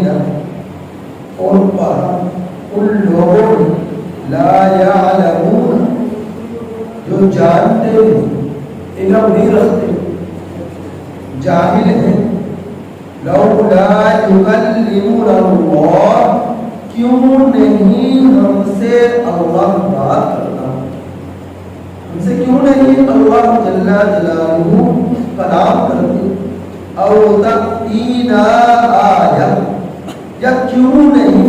الذین اور پڑھا ان لوگوں نے لا یعلمون جو جانتے نہیں، علم نہیں رکھتے، جاہل ہیں، لولا یکلمنا اللہ کیوں نہیں ہم سے اللہ بات کرتا، ہم سے کیوں نہیں اللہ جل جلالہ کلام کرتے، او تأتینا آیہ یا کیوں نہیں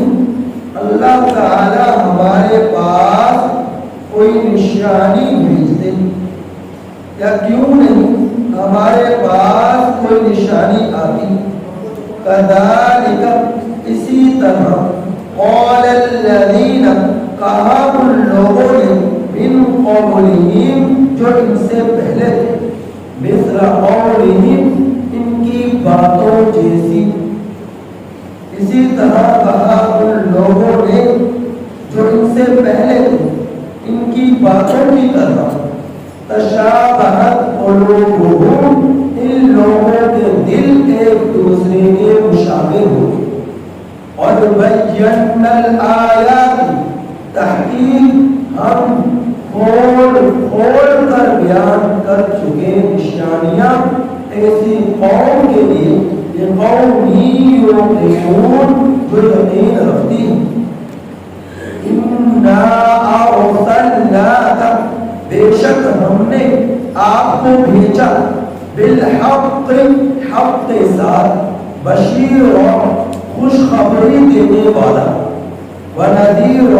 اللہ تعالی ہمارے پاس کوئی نشانی بھیجتے، یا کیوں نہیں ہمارے پاس کوئی نشانی آتی، کذالک اسی طرح قال الذین کہا ان لوگوں نے من قولہم جو ان سے پہلے تھے، مثل قولہم ان کی باتوں جیسی، اسی طرح کہا ان لوگوں نے جو ان سے پہلے تھے ان کی باتوں کی طرح، تشابہت قلوبہم ان لوگوں کے دل ایک دوسرے کے مشابہ ہوئے، اور بینا الآیات تحقیق ہم کھول کر بیان کر چکے نشانیاں ایسی قوم کے لیے، یہ قوم ہی یوقنون جو یقین رکھتی ہے، انا ارسلناک بے شک ہم نے آپ کو بھیجا، بالحق حق کے ساتھ، بشیر خوشخبری دینے والا، ونذیر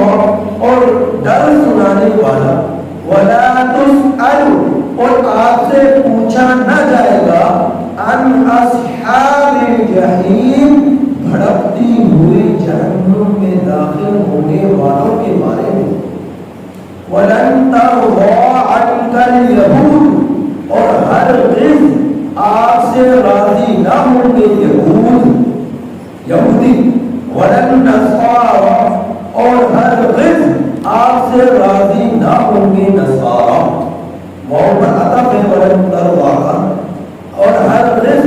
اور ڈر سنانے والا، ولا تسأل اور آپ سے پوچھا نہ جائے گا، عن اصحاب الجحیم بھڑکتی ہوئی جہنم میں داخل ہونے والوں کے بارے میں، وَلَن تَرْضَىٰ عَنْكَ الْيَهُودُ اور ہرگز آپ سے راضی نہ ہوں گے یہودی، وَلَن نَصَارَىٰ اور ہرگز آپ سے راضی نہ ہوں گے نصارہ، محبت عطف ہے وَلَن تَرْضَىٰ کا، اور ہرگز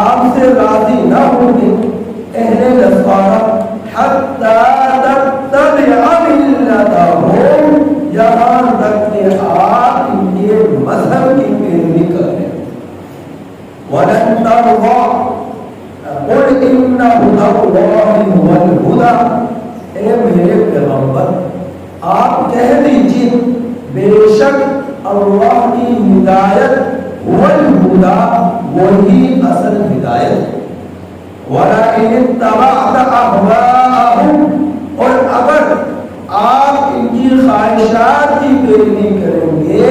آپ سے راضی نہ ہوں گے اہل نصارہ، حَتَّىٰ تَتَّبِعَ مِلَّتَهُمْ یہاں تک کہ آپ ان کے مذہب کی پیروی کریں، وَلَن تَرْضَىٰ قُلْ إِنَّ هُدَى اللَّهِ هُوَ الْهُدَىٰ اے میرے پیغمبر آپ کہہ دیجئے بے شک اللہ کی ہدایت هُوَ الْهُدَىٰ وہی اصل ہدایت، وَلَئِنِ اتَّبَعْتَ أَهْوَاءَهُمْ اور اگر آپ ان کی خواہشات کی پیروی کریں گے،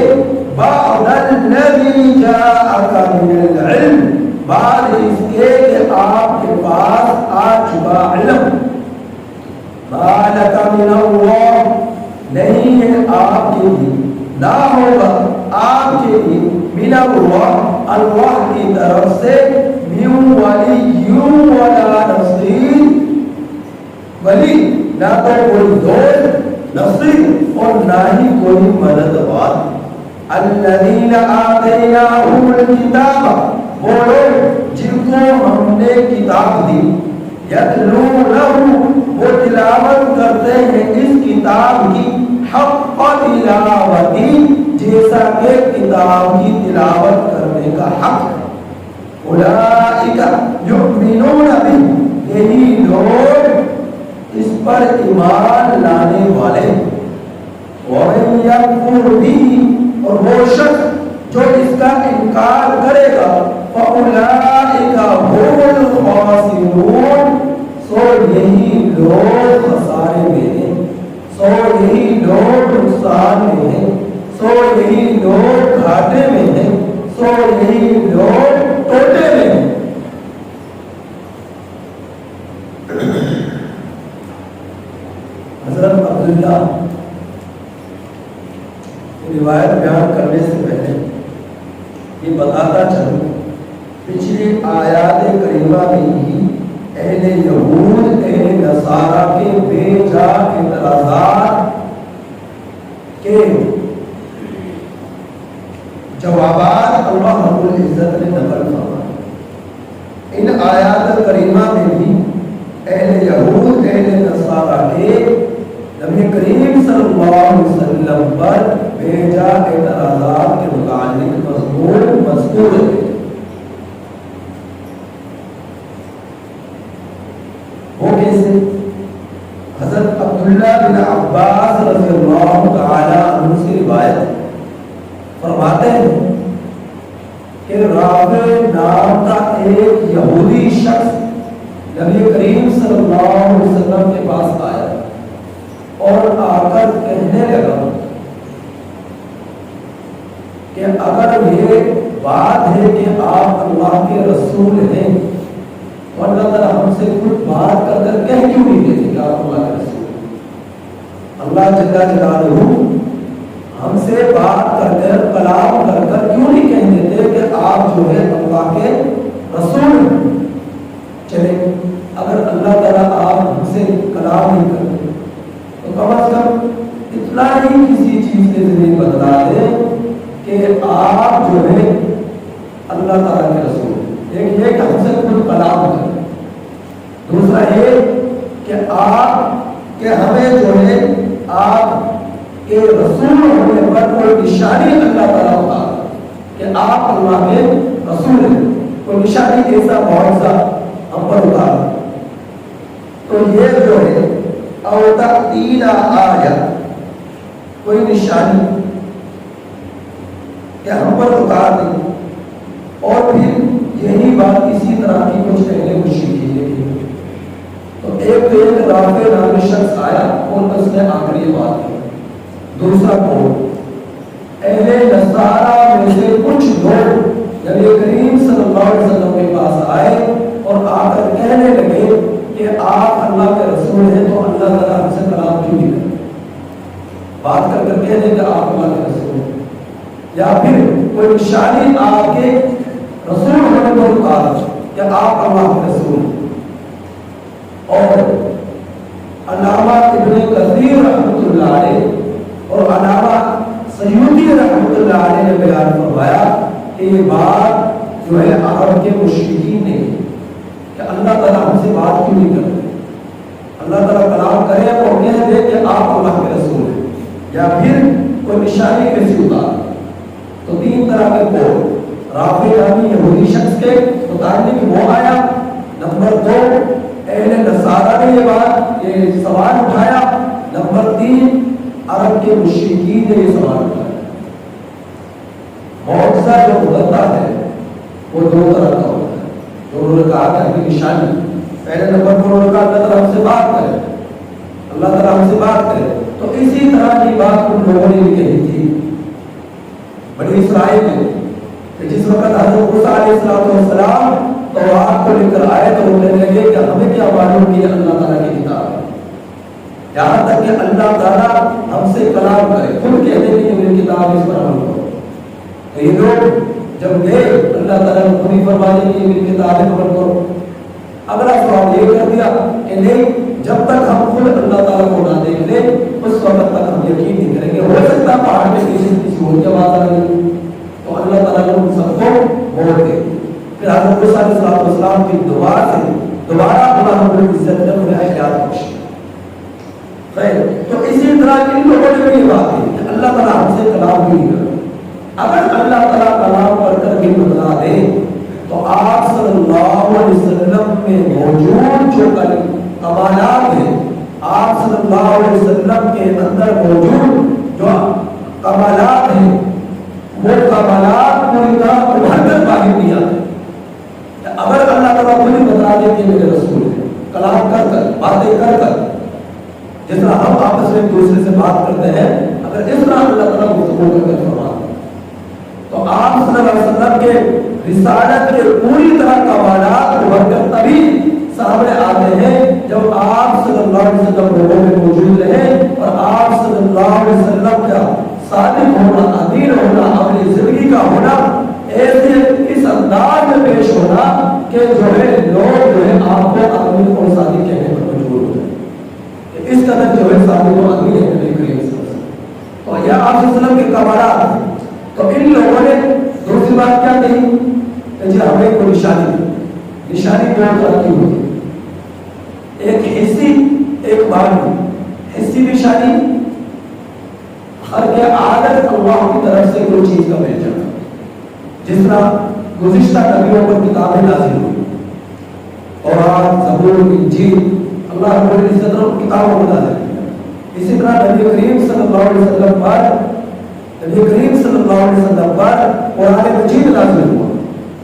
بعد الذی جاءک من العلم بعد اس کے کہ آپ کے پاس آ چکا علم، ما لک من اللہ نہیں ہے آپ کے لیے، نہ ہوگا آپ کے لیے من اللہ اللہ کی طرف سے، من ولی ولا نصیر ولی نہ تو کوئی دوست، نصیر اور نہ ہی کوئی مددگار، الذین آتیناہم الکتاب وہ لوگ جن کو ہم نے کتاب دی، یتلونہ وہ تلاوت کرتے ہیں اس کتاب کی، حق تلاوتی جیسا کہ کتاب کی تلاوت کرنے کا حق ہے، اولئک یؤمنون بہ یہی لوگ اس پر ایمان لانے والے، وَمَن يَكْفُرْ بِهِ اور وہ شخص جو اس کا انکار کرے گا، فَأُولَئِكَ هُمُ الْخَاسِرُونَ سو یہی لوگ خسارے میں ہیں، سو یہی لوگ نقصان میں ہیں، سو یہی لوگ گھاٹے میں ہیں، سو یہی لوگ ٹوٹے میں ہیں۔ حضرت عبداللہ روایت بیان کرنے سے پہلے یہ بتاتا چلوں، پچھلی آیات کریمہ میں ہی اہل یہود اہل نصارہ کے بے جا اعتراضات کے جوابات اللہ رب العزت نے نقل فرمائے۔ ان آیات کریمہ میں بھی کریم صلی اللہ علیہ وسلم پر بھیجا اعتراضات کے متعلق مضمون مذکور ہے. وہ کیسے؟ حضرت عبداللہ بن عباس رضی اللہ تعالی عنہ سے روایت فرماتے ہیں کہ رافع نام کا ایک یہودی شخص نبی کریم صلی اللہ علیہ وسلم کے پاس آیا اور آ کر کہنے لگا کہ اگر یہ بات ہے کہ آپ اللہ کے رسول ہیں تو اللہ تعالیٰ ہم سے کچھ بات کر کر کہہ کیوں نہیں دیتے کہ آپ اللہ کے رسول ہیں؟ اللہ جل جلالہ ہم سے بات کر کر کلام کر کر کیوں نہیں کہہ دیتے کہ آپ جو ہے اللہ کے رسول ہیں؟ چلے اگر اللہ تعالیٰ آپ ہم سے کلام نہیں کرتے تو کم از کم اتنا ہی کسی چیز کے ذریعے بتلا دیں کہ آپ جو ہے اللہ تعالیٰ کے رسول ہیں. ایک یہ کہ ہم سے کچھ کلام کریں، دوسرا یہ کہ آپ کہ ہمیں جو ہے آپ کے رسول ہونے پر کوئی نشانی اللہ تعالیٰ ہوتا کہ آپ اللہ کے رسول ہیں، کوئی نشانی ایسا معجزہ ہم پر اتارا. تو یہ جو ہے او تأتینا آیا کوئی نشانی کہ ہم پر اتار دیں. اور پھر یہی بات اسی طرح کی کچھ پہلے مشرکین نے کی. تو ایک رافع نامی شخص آیا اور اس نے آخری بات کی. دوسرا کون؟ اہل نصارہ میں سے کچھ لوگ نبی کریم صلی اللہ علیہ وسلم کے پاس آئے اور آ کر کہنے لگے کہ آپ اللہ کے رسول ہیں تو اللہ تعالیٰ ہم سے کلام کیوں نہیں کرتے؟ بات کر کر کہہ دیں کہ آپ اللہ کے رسول ہیں، یا پھر کوئی نشانی آپ کے رسول ہونے پر اتارا کہ آپ اللہ کے رسول ہیں. اور علامہ ابن کثیر رحمۃ اللہ علیہ اور علامہ سیوطی رحمۃ اللہ علیہ نے بیان فرمایا کہ یہ بات جو ہے عرب کے مشرکین نے کہ اللہ تعالیٰ ہم سے بات کیوں نہیں کرتے؟ اللہ تعالیٰ کلام کرے اور کہہ دے کہ آپ اللہ کے رسول ہیں، یا پھر کوئی نشانی کیسی اتار. تو تین طرح کے قول رافع نامی یہودی شخص کے متعلق وہ آیا. نمبر دو اہل نصارہ نے یہ سوال اٹھایا. نمبر تین عرب کے مشرکین نے یہ سوال اٹھایا. معجزہ جو ہوتا ہے وہ دو طرح کا ہوتا ہے. جو انہوں نے کہا کہ نشانی پہلے نمبر پر انہوں نے کہا اللہ تعالیٰ ہم سے بات کرے، اللہ تعالیٰ ہم سے بات کرے. تو اسی طرح کی بات ان لوگوں نے بھی کہی تھی بنی اسرائیل میں کہ جس وقت حضرت موسیٰ علیہ السلام تورات کو لے کر آئے تو وہ کہنے لگے کہ ہمیں کیا معلوم کہ اللہ تعالیٰ کی کتاب ہے، یہاں تک کہ اللہ تعالیٰ ہم سے کلام کرے، خود کہتے ہیں کہ میری کتاب اس پر عمل کرو. تو یہ لوگ جب گئے اللہ تعالیٰ نے خود ہی فرما دیا کہ میری کتاب پر عمل کرو. اگلا سوال یہ کر دیا کہ نہیں، جب تک ہم خود اللہ تعالیٰ کو نہ دیکھ لیں اس وقت تک ہم یقین نہیں کریں گے. ہو سکتا پہاڑ کے پیچھے کسی اور کی آواز آ رہی تو اللہ تعالیٰ نے ان سب کو موڑ دے. پھر حضرت موسیٰ علیہ السلام کی دعا سے دوبارہ اللہ رب العزت نے انہیں حیات بخشی. خیر، تو اسی طرح ان لوگوں نے بھی بات کی کہ اللہ تعالیٰ ہم سے کلام بھی نہیں کرتا. اگر اللہ تعالیٰ کلام پڑھ کر بھی بتلا دے تو آپ صلی اللہ علیہ وسلم میں موجود جو کمالات ہیں، آپ صلی اللہ علیہ وسلم کے اندر موجود جو کمالات ہیں وہ کمالات پوری طرح ابھر کر باہر نہیں آتے. اگر اللہ تعالیٰ خود ہی بتا دے کہ میرے رسول ہیں، کلام کر کر باتیں کر کر جس طرح ہم آپس میں ایک دوسرے سے بات کرتے ہیں، اگر اس طرح اللہ تعالیٰ گفتگو کر کر فرما دے تو آپ صلی اللہ علیہ وسلم کے رسالت کے پوری طرح کمالات ابھر کر تبھی سامنے آتے ہیں جب آپ صلی اللہ علیہ وسلم لوگوں میں موجود رہے اور آپ صلی اللہ علیہ وسلم کا صادق ہونا، امین ہونا، اپنی زندگی کا ہونا ایسے اس انداز میں پیش ہونا کہ جو ہے لوگ جو ہے آپ کو امین اور صادق کہنے پر مجبور ہو جائے. اس قدر جو ہے صادق و امین ہے نبی کریم صلی اللہ علیہ وسلم. تو یہ آپ صلی اللہ علیہ وسلم کے کمالات ہیں. تو ان لوگوں نے دوسری بات کیا کہی کہ جی ہمیں کوئی نشانی دو طرح کی ہوتی ہے، ایک حسی ایک معنوی. حسی نشانی خرق عادت اللہ کی طرف سے کوئی چیز کا مل جانا، جس طرح گزشتہ نبیوں پر کتابیں نازل ہوئی، قرآن، زبور، انجیل، اللہ رب العزت نے کتابوں کو نازل کیا. اسی طرح نبی کریم صلی اللہ علیہ وسلم پر قرآن مجید نازل ہوا.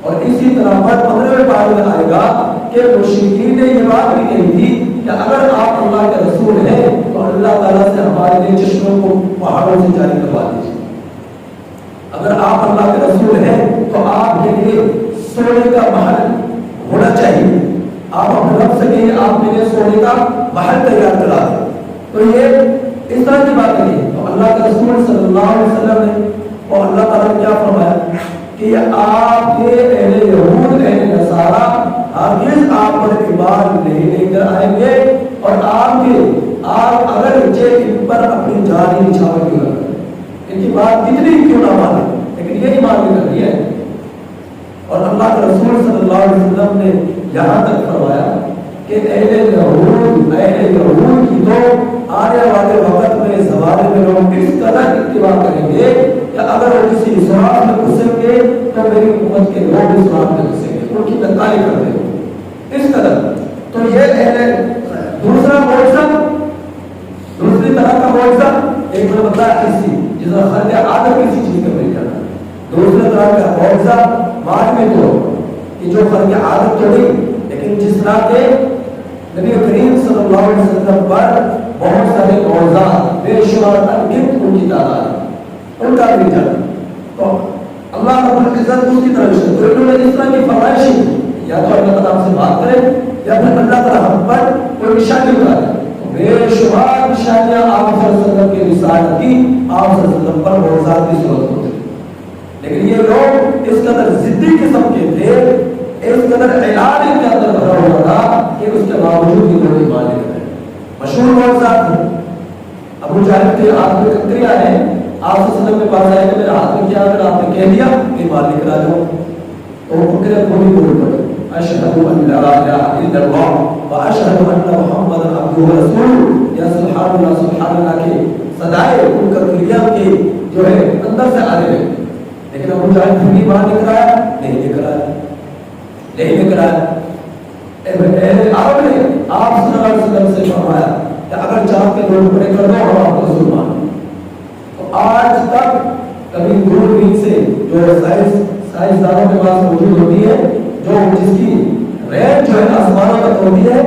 اور اسی طرح پر 15ویں پارے میں آئے گا کہ مشرکین نے یہ بات بھی کہی تھی کہ اگر آپ اللہ کے رسول ہیں تو اللہ تعالیٰ سے ہمارے لیے چشموں کو پہاڑوں سے جاری کروا دیجیے. اگر آپ اللہ کے رسول ہیں تو آپ کے لیے سونے کا محل ہونا چاہیے. آپ اپنے رب سے کہیں آپ کے لیے سونے کا محل تیار کرا دیں. تو یہ اس طرح کی بات نہیں ہے. تو اللہ کے رسول صلی اللہ علیہ وسلم نے اور اللہ تعالیٰ نے کیا فرمایا کہ آپ کے اہل یہود اہل نصارہ ہرگز آپ پر ایمان نہیں لے کر آئیں گے، اور آپ اگر ان پر اپنی جان ہی نچھاور کیوں نہ کریں، ان کی بات کتنی کیوں نہ مانیں، لیکن یہ ایمان لے کر دیا ہے. اور اللہ کے رسول صلی اللہ علیہ وسلم نے یہاں تک فرمایا کہ اہل یہود کی تو آنے والے وقت میں زمانے میں لوگ اس قدر اتباع کریں گے کہ اگر وہ کسی سوراخ میں گھسیں گے تو میری امت کے لوگ بھی سوراخ میں گھسیں گے، ان کی نقالی کر دیں گے اس قدر. تو یہ دوسرا معجزہ، دوسری طرح کا معجزہ ایک میں بتایا کسی جس طرح خرق عادت کسی چیز کا مل جانا، دوسرے طرح کا معجزہ بعد میں تو کہ جو خرق عادت تو نہیں، لیکن جس طرح کے نبی کریم صلی اللہ علیہ وسلم پر بہت سارے معجزات بے شمار انگنت ان کی تعداد ان کا بھی جانا. تو اللہ رب العزت اس کی طرف سے تو انہوں نے اس طرح کی فرمائش یا تو اللہ تعالیٰ ہم سے بات کرے یا پھر اللہ تعالیٰ ہم پر کوئی نشانی اتارے. بے شمار نشانیاں آپ صلی اللہ علیہ وسلم کی رسالت کی، آپ صلی اللہ علیہ وسلم پر معجزات کی ضرورت ہوتی، لیکن یہ لوگ اس قدر ضدی قسم کے تھے، اس قدر اعلان ان کے اندر بھرا ہوا تھا کہ اس کے باوجود یہ لوگ ایمان لے کر مشہور معجزات تھے. ابو جہل کے ہاتھ میں کنکریاں ہیں، آپ صلی اللہ علیہ وسلم کے پاس آئے کہ میرے ہاتھ میں کیا، اگر آپ نے کہہ دیا ایمان لے کر آ جاؤ، تو وہ کنکریاں تھوڑی بول پڑے اشہد ان لا الہ الا اللہ واشہد ان محمد عبدہ ورسولہ، یا سبحان اللہ کے صدائے ان کنکریاں کے جو ہے اندر سے آ رہے ہیں. لیکن ابو جہل پھر بھی ایمان لے کر آیا نہیں لے کر آیا. عرب نے آپ صلی اللہ علیہ وسلم سے فرمایا کہ اگر چاند کے دو ٹکڑے کر دو ہم آپ کو ضرور مانیں. تو آج تک کبھی دوربین سے جو سائنسدانوں کے پاس موجود ہوتی ہے، جو جس کی رینج جو ہے آسمانوں تک ہوتی ہے،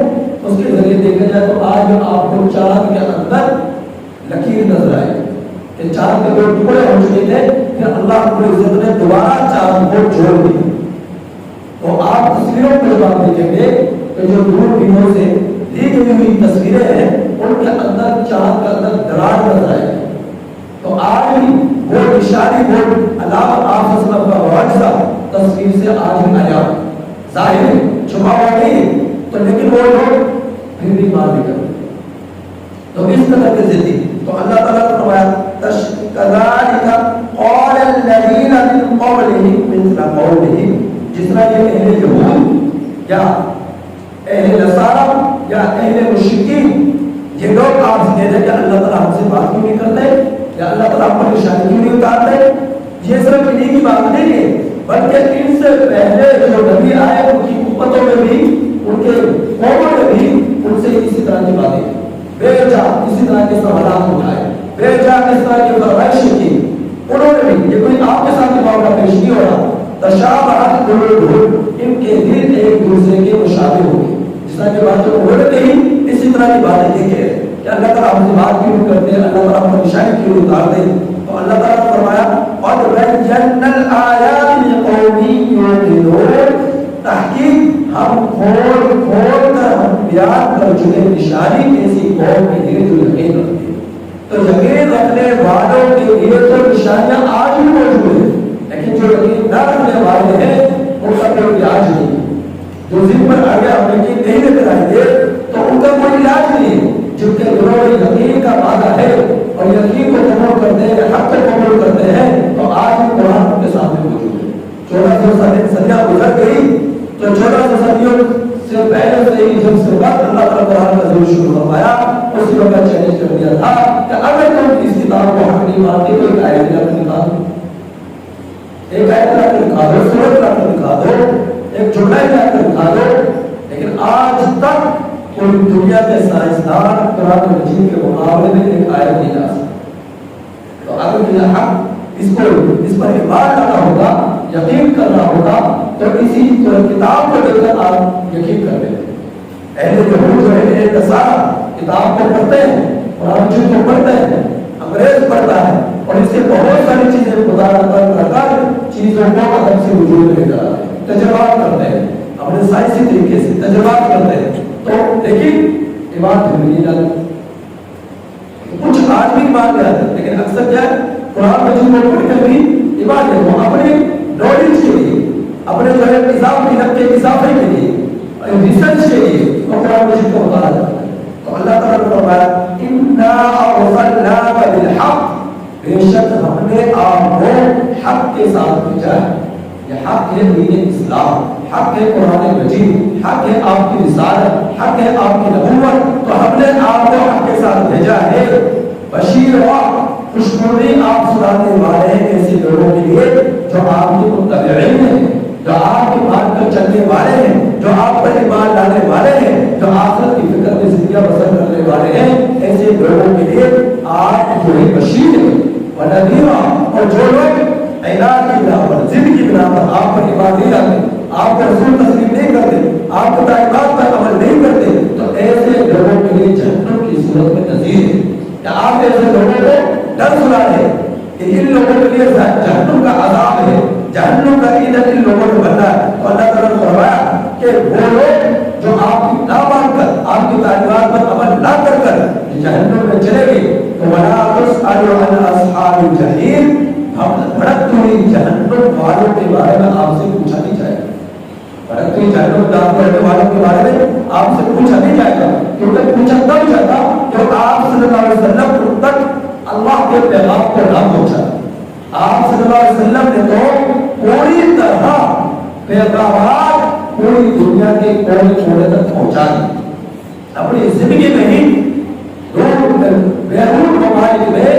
اس کے ذریعے دیکھا جائے تو آج آپ کو چاند کے اندر لکیر نظر آئے کہ چاند کے دو ٹکڑے ہو چکے تھے، پھر اللہ رب العزت نے دوبارہ چاند کو جوڑ دیا. تو آپ تصویروں کو جب آپ دیکھیں گے تو جو دوربینوں سے لی گئی ہوئی تصویریں ہیں ان کے اندر چاند کا اندر دراز نظر آئے. تو آج بھی وہ نشانی وہ علامت آپ صلی اللہ علیہ وسلم کا معجزہ تصویر سے آج بھی آیا ظاہر ہے، چھپا ہوا نہیں. تو لیکن وہ لوگ پھر بھی مان نہیں کرتے. تو اس طرح کے ضدی تو اللہ تعالیٰ نے فرمایا کذالک قال الذین من قبلہم مثل قولہم، جس طرح یہ اہل یہود یا اہل نصارہ یا اہل مشرکین یہ لوگ آپ سے کہتے ہیں کہ اللہ تعالیٰ ہم سے بات کیوں نہیں کرتے یا اللہ تعالیٰ ہم پر نشانی کیوں نہیں اتارتے. یہ صرف انہیں کی بات نہیں ہے بلکہ ان سے پہلے جو نبی آئے ان کی امتوں میں بھی ان کے قوموں میں بھی ان سے اسی طرح کی باتیں بے جا اسی طرح کے سوالات اٹھائے، بے جا اس طرح کی فرمائشیں کی انہوں نے بھی. یہ کوئی آپ کے ساتھ معاملہ پیش نہیں ہو رہا. تشابہت قلوبہم، ان کے دل ایک دوسرے کے مشابہ ہو گئے. جس طرح کی باتیں انہوں نے کہی اسی طرح کی باتیں یہ کہے کہ اللہ تعالیٰ ہم سے بات کیوں کرتے ہیں، اللہ تعالیٰ ہم پر نشانی کیوں اتارتے. تو اللہ تعالیٰ نے فرمایا قد بينا الآيات لقوم يوقنون، تحقیق ہم کھول کر ہم بیان کر چکے نشانی ایسی قوم کے لیے جو یقین رکھتے ہیں. تو یقین رکھنے والوں کے لیے تو نشانیاں آج بھی موجود ہیں، لیکن جو یقین نہ رکھنے والے ہیں ان کا کوئی علاج نہیں. جو ذمہ پر آ گیا ہم یقین نہیں لے کر آئیں گے تو ان کا کوئی علاج نہیں ہے. جن کے دلوں میں یقین کا وعدہ ہے اور یقین کو قبول کرتے ہیں، حق کو قبول کرتے ہیں، تو آج بھی قرآن ان کے سامنے موجود ہے. 1400 صدیاں گزر گئی تو 1400 صدیوں سے پہلے سے ہی جب سے وقت اللہ تعالیٰ قرآن کا ظہور شروع فرمایا، اس وقت چیلنج کر دیا تھا کہ اگر تم اس کتاب کو حق نہیں مانتے تو ایک آیت لا کر دکھا دو، ایک آیت لا کر دکھا دو، سورت لا کر دکھا دو، ایک جملہ لا کر دکھا دو. لیکن آج تک کوئی دنیا کے سائنسدان قرآن مجید کے مقابلے میں ایک آیت نہیں لا سکتا. تو اگر یہ حق اس پر ایمان لانا ہوگا، یقین کرنا ہوگا، تو اسی کتاب کو دیکھ کر آپ یقین کر لیں. اہل یہود جو ہے نصارا کتاب کو پڑھتے ہیں، قرآن مجید کو پڑھتے ہیں، انگریز پڑھتا ہے اور اس سے بہت ساری چیزیں خدا کر چیزوں کو ادب سے وجود میں لے کر آتے ہیں، تجربات کرتے ہیں، اپنے سائنسی طریقے سے تجربات کرتے ہیں. تو لیکن ایمان نہیں لاتے. کچھ آج بھی ایمان لے آتے ہیں، لیکن اکثر کیا ہے قرآن مجید کو پڑھ کر بھی ایمان لے وہ اپنے نالج کے لیے، اپنے جو ہے اضافے کے لیے، ریسرچ کے لیے وہ قرآن مجید کو مطالعہ کرتے ہیں. تو اللہ تعالیٰ نے فرمایا اِنَّا أَرْسَلْنَاكَ بِالْحَقِّ، بے شک ہم نے آپ کو حق کے ساتھ بھیجا ہے. یہ حق ہے دین اسلام، حق ہے قرآن مجید، حق ہے آپ کی رسالت، حق ہے آپ کی نبوت. تو ہم نے آپ کو حق کے ساتھ بھیجا ہے. بشیر و خوشخبری آپ سنانے والے ہیں ایسے لوگوں کے لیے جو آپ کے متبعین ہیں، جو آپ کی بات پر چلنے والے ہیں، جو آپ پر ایمان لانے والے ہیں، جو آخرت کی فکر میں زندگیاں بسر کرنے والے ہیں. ایسے لوگوں کے لیے آپ جو ہے بشیر ہیں و نذیر. اور جو لوگ اعلان کی بنا پر، ضد کی بنا پر آپ پر ایمان نہیں لاتے، آپ کو رسول تسلیم نہیں کرتے، آپ کو تعلیمات پر عمل نہیں کرتے، تو ایسے لوگوں کے لیے جہنم کی صورت میں نذیر ہے. کہ آپ ایسے لوگوں کو ڈر سنا ہے کہ ان لوگوں کے لیے جہنم کا عذاب ہے، جہنم کا ایندھن ان لوگوں کو بننا ہے. تو اللہ تعالیٰ نے فرمایا کہ وہ لوگ جو آپ کی نہ مان کر، آپ کی تعلیمات پر عمل نہ کر جہنم میں چلے گئے، تو وَلَا تُسْأَلُ عَنْ أَصْحَابِ الْجَحِيمِ، ہم بھڑکتی ہوئی جہنم والوں کے بارے میں آپ سے پوچھا نہیں جائے گا. بھڑکتی ہوئی جہنم رہنے والوں کے بارے میں آپ سے پوچھا نہیں جائے گا، کیونکہ پوچھا تب جاتا کہ آپ صلی اللہ علیہ وسلم تک اللہ کے پیغام کو نہ پہنچا. آپ صلی اللہ علیہ وسلم نے تو پوری طرح پیغامات پوری دنیا کے کونے کونے تک پہنچا دی. اپنی زندگی میں ہی بیرون ممالک میں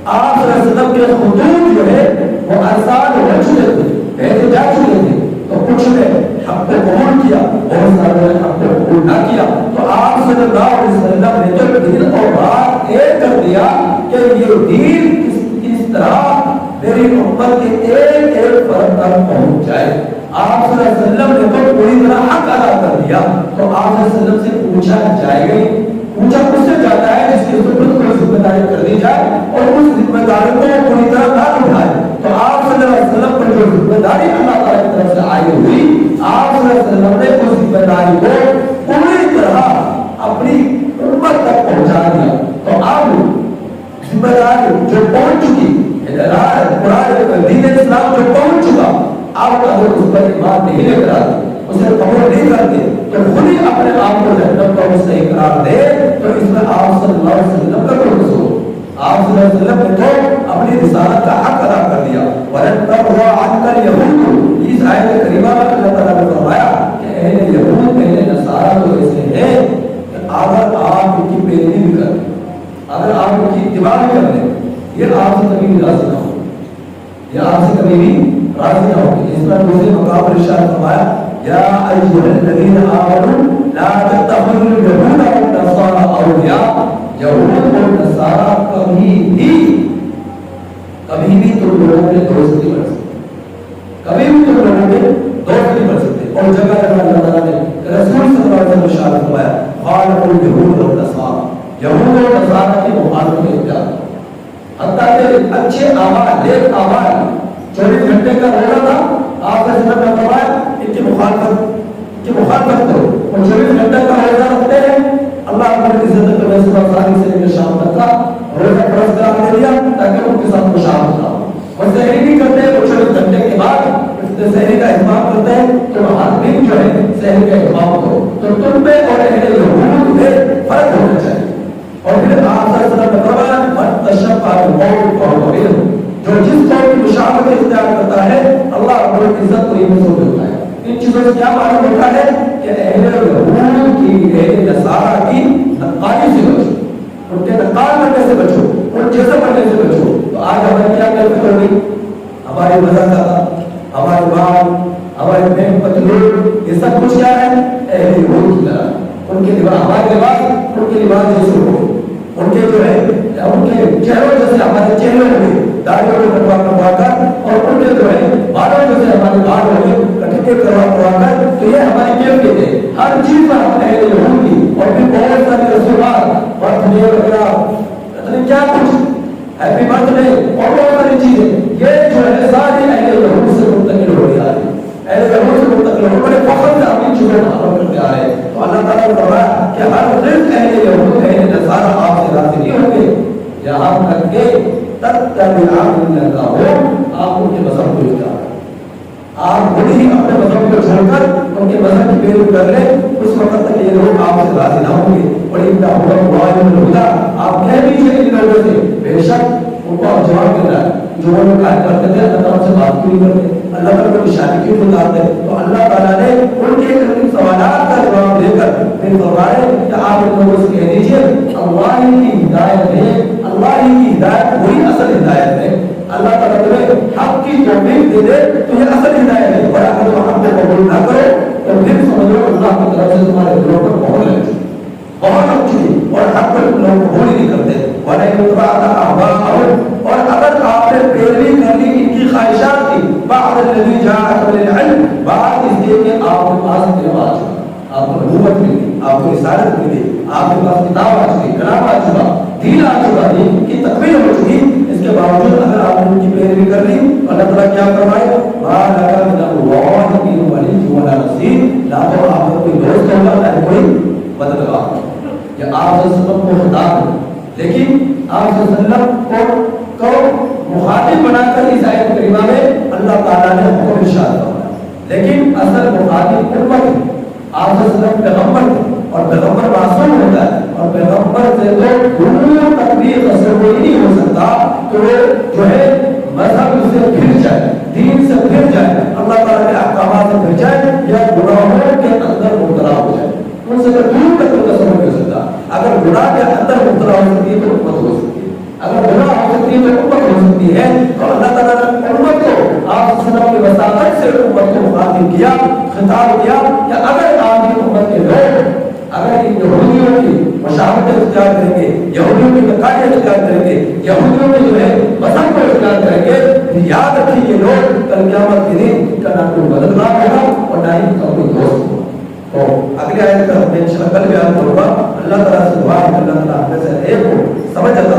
آپ صلی اللہ علیہ وسلم کے خطوط جو ہے وہ آسان ہو چکے تھے، بھیجے جا چکے تھے. تو کچھ نے حق کو قبول کیا، بہت سارے نے حق کو قبول نہ کیا. تو آپ صلی اللہ علیہ وسلم نے تو دین اور بات ایک کر دیا کہ یہ دین کس طرح میری امت کے ایک ایک فرد تک پہنچ جائے. آپ صلی اللہ علیہ وسلم نے تو پوری طرح حق ادا کر دیا. تو آپ صلی اللہ علیہ وسلم سے پوچھا جائے گا، پوچھا کس سے جاتا ہے جس کی ضرورت کو ذمہ داری کر دی جائے اور اس ذمہ داری کو پوری طرح نہ اٹھائے. تو آپ صلی اللہ علیہ وسلم پر جو ذمہ داری اللہ تعالیٰ کی طرف سے آئی ہوئی، آپ صلی اللہ علیہ وسلم نے اس ذمہ داری کو پوری طرح اپنی امت تک پہنچا دیا. تو اب ذمہ داری جو پہنچ چکی، قرآن دین اسلام جو پہنچ چکا، آپ اگر اس پر ایمان نہیں لے کر آتے، اسے قبول نہیں کرتے، تو خود ہی اپنے آپ کو جہنم کا مستحق قرار دے. تو اس میں آپ صلی اللہ علیہ وسلم کا کوئی قصور؟ آپ صلی اللہ علیہ وسلم نے تو اپنی رسالت کا حق ادا کر دیا. وَلَن تَرْضَىٰ عَنْكَ الْيَهُودُ، اس آیت کریمہ میں اللہ تعالیٰ نے فرمایا کہ اہل یہود اہل نصارہ تو ایسے ہیں کہ اگر آپ ان کی پیروی بھی کریں، اگر آپ ان کی اتباع بھی کر لیں، یہ آپ سے کبھی بھی راضی نہ ہو، یہ آپ سے کبھی بھی راضی نہ ہو. اس پر دوسرے مقام پر ارشاد فرمایا یا ایھا الذین آمنوا لا تتخذوا اليهود والنصارى اولیاء. یہود اور نصارہ کبھی بھی تم لوگوں کے دوست نہیں بن سکتے، کبھی بھی تم لوگوں کے دوست نہیں بن سکتے. اور جگہ جگہ اللہ تعالیٰ نے رسول صلی اللہ علیہ وسلم ارشاد فرمایا خالقوا اليهود والنصارى، یہود اور نصارہ کی مخالفت میں اختیار. حتیٰ کہ اچھے اعمال، نیک اعمال، 24 گھنٹے کا روزہ تھا، آپ نے سنت میں فرمایا ان کی مخالفت کرو. اور 24 گھنٹے کا روزہ رکھتے ہیں، اللہ رب العزت نے صبح ساری سے لے کر شام تک کا روزہ فرض قرار دے دیا تاکہ ان کے ساتھ مشابہت ہو. اور سحری بھی کرتے ہیں 24 گھنٹے کے بعد سحری کا اہتمام کرتے ہیں تو ہر دن جو ہے سحری کا اہتمام کرو. تو تم پہ اور اہل یہود میں فرق ہونا چاہیے. اور پھر آپ صلی اللہ علیہ وسلم نے فرمایا من تشبہ بقوم فهو منهم، جو جس قوم کی مشابہت اختیار کرتا ہے اللہ رب العزت کو یہ مزور دیتا ہے. ان چیزوں سے کیا معلوم ہوتا ہے کہ اہل یہود کی، اہل نصارہ کی نقالی سے بچو. سے بچو. تو آج ہماری کیا کیفیت ہوگی؟ ہماری مذہب، ہمارے بال، ہمارے بینک پتلون، یہ سب کچھ کیا ہے؟ اہل یہود کی طرح. ان کے لباس ہمارے لباس ان کے لباس جیسے ہو، ان کے جو ہے ان کے چہروں جیسے ہمارے چہرے ہوئے داڑھیوں کو کٹوا کر، اور ان کے جو ہے بالوں جیسے ہمارے بال ہوئے کٹے کروا کر. تو یہ ہماری کیفیت ہے. ہر چیز پر ہم اہل یہود کی، اور پھر بہت سارے رسومات، برتھ ڈے وغیرہ، پتہ نہیں کیا کچھ، ہیپی برتھ ڈے اور بہت ساری چیزیں، یہ جو ہے ساری اہل یہود سے منتقل ہو رہی ہے. اہل یہود سے منتقل ہو بڑے فخر سے ہم ان چیزوں کو عمل کرتے آ رہے ہیں. تو اللہ تعالیٰ نے فرمایا کہ ہر رزق اہل یہود اہل نصارہ آپ سے راضی نہیں ہوں گے یہاں تک کہ تتبعوا ملتہم، آپ ان کے مذہب کو اختیار کریں. آپ خود ہی اپنے مذہب کو چھوڑ کر ان کے مذہب کی پیروی کر لیں، اس وقت تک یہ لوگ آپ سے راضی نہ ہوں گے. اور ان کا ہوا آپ کہہ دیجیے ان لوگوں سے، بے شک ان کو آپ جواب دے رہا ہے جو وہ لوگ قائم کرتے تھے اللہ تعالیٰ سے بات کیوں نہیں کرتے، اللہ تعالیٰ کو نشانی کیوں بتاتے. تو اللہ تعالیٰ نے ان کے سوالات کا جواب دے کر پھر فرمائے کہ آپ ان لوگوں سے کہہ دیجیے اللہ کی ہدایت ہے، اللہ کی ہدایت وہی اصل ہدایت ہے. اللہ تعالیٰ تمہیں حق کی توفیق دے دے تو یہ اصل ہدایت ہے. اور اگر تم حق کو قبول نہ کرو تو پھر سمجھ لو اللہ کی طرف سے تمہارے دلوں پر مہر لگ چکی، بہت لگ چکی، اور حق پر تم لوگ قبول ہی نہیں کرتے. اور اگر آپ نے پیروی کر لی ان کی خواہشات کی، بعد الذی جاءکم من العلم، بعد اس لیے کہ آپ کے پاس علم آ چکا، آپ کو نبوت ملی، آپ کو رسالت ملی، آپ کے پاس کتاب آ چکی، کلام آ چکا، دین آ چکا، دین کی تکمیل ہو چکی. اس کے باوجود اگر آپ نے ان کی پیروی کر لی تو اللہ تعالیٰ کیا فرمائے؟ ما لک من اللہ من ولی ولا نصیر، نہ تو آپ کا کوئی دوست ہوگا نہ کوئی مددگار. کہ آپ صلی اللہ علیہ وسلم کو خطاب ہے، لیکن آپ صلی اللہ علیہ وسلم کو مخاطب بنا کر اس آیت کریمہ میں اللہ تعالیٰ نے حکم ارشاد فرمایا، لیکن اصل مخاطب امت ہے. آپ صلی اللہ علیہ وسلم پیغمبر تھے، اور پیغمبر معصوم ہوتا ہے، اور پیغمبر سے تو دور تک بھی تصور ہی نہیں ہو سکتا کہ وہ جو ہے مذہب سے پھر جائے، دین سے پھر جائے، اللہ تعالیٰ کے احکامات سے پھر جائے، یا گناہوں کے اندر مبتلا ہو جائے. ان سے دور تک وہ تصور نہیں ہو سکتا. اگر گناہ کے اندر مبتلا ہو سکتی ہے تو امت ہو سکتی ہے، اگر گناہ ہو سکتی ہے تو امت ہو سکتی ہے. تو اللہ تعالیٰ نے امت کو آپ صلی اللہ علیہ وسلم کی وساطت سے امت کو مخاطب کیا، خطاب کیا کہ اگر آپ کی امت کے لوگ اگر ان یہودیوں کی مشابہت اختیار کریں گے، یہودیوں کی نقائص اختیار کریں گے، یہودیوں کے جو ہے مذہب کو اختیار کریں گے، پھر یاد رکھیں یہ لوگ کل قیامت کے دن کا نہ کوئی مددگار ہوگا اور نہ ہی کا کوئی دوست ہوگا. تو اگلی آیت کا میں انشاءاللہ کل بیان کروں گا. اللہ تعالیٰ سے دعا ہے کہ اللہ تعالیٰ ہم میں سے ایک کو سمجھ عطا